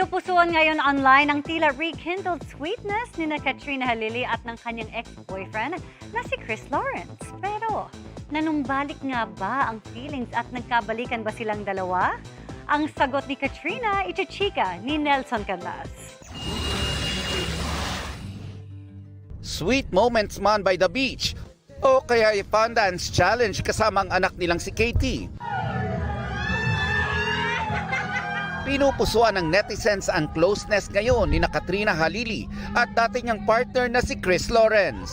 Pinupusuan ngayon online ang tila rekindled sweetness ni na Katrina Halili at ng kanyang ex-boyfriend na si Chris Lawrence. Pero nanumbalik nga ba ang feelings at nagkabalikan ba silang dalawa? Ang sagot ni Katrina, ichichika ni Nelson Canlas. Sweet moments man by the beach o kaya fun dance challenge kasama ang anak nilang si Katie. Pinupusuan ng netizens ang closeness ngayon ni na Katrina Halili at dati niyang partner na si Chris Lawrence.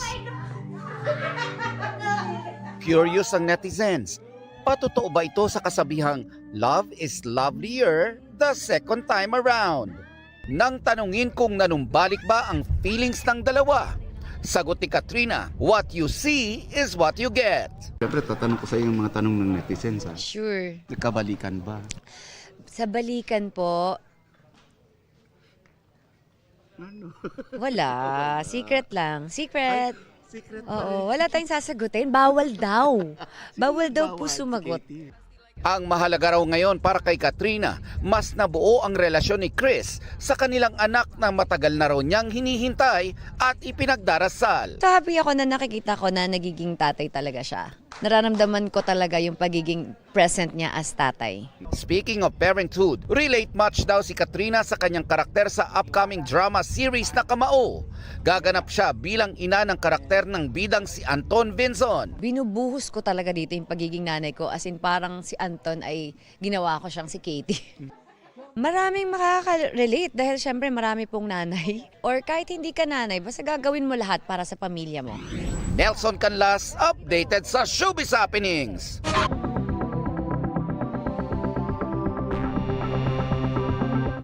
Curious ang netizens. Patotoo ba ito sa kasabihang love is lovelier the second time around? Nang tanungin kung nanumbalik ba ang feelings ng dalawa, sagot ni Katrina, what you see is what you get. Siyempre, tatanong ko sa iyo yung mga tanong ng netizens. Ha? Sure. Nagkabalikan ba? Sa balikan po, Ano? wala. Secret lang. Secret. Secret Oo, wala tayong sasagutin. Bawal daw. Bawal daw po sumagot. Ang mahalaga raw ngayon para kay Katrina, mas nabuo ang relasyon ni Chris sa kanilang anak na matagal na raw niyang hinihintay at ipinagdarasal. Happy ako na nakikita ko na nagiging tatay talaga siya. Nararamdaman ko talaga yung pagiging present niya as tatay. Speaking of parenthood, relate much daw si Katrina sa kanyang karakter sa upcoming drama series na Kamao. Gaganap siya bilang ina ng karakter ng bidang si Anton Vinzon. Binubuhos ko talaga dito yung pagiging nanay ko, as in parang si Anton ay ginawa ko siyang si Katie. Maraming makaka-relate dahil syempre marami pong nanay. Or kahit hindi ka nanay, basta gagawin mo lahat para sa pamilya mo. Nelson Canlas, updated sa Showbiz Happenings.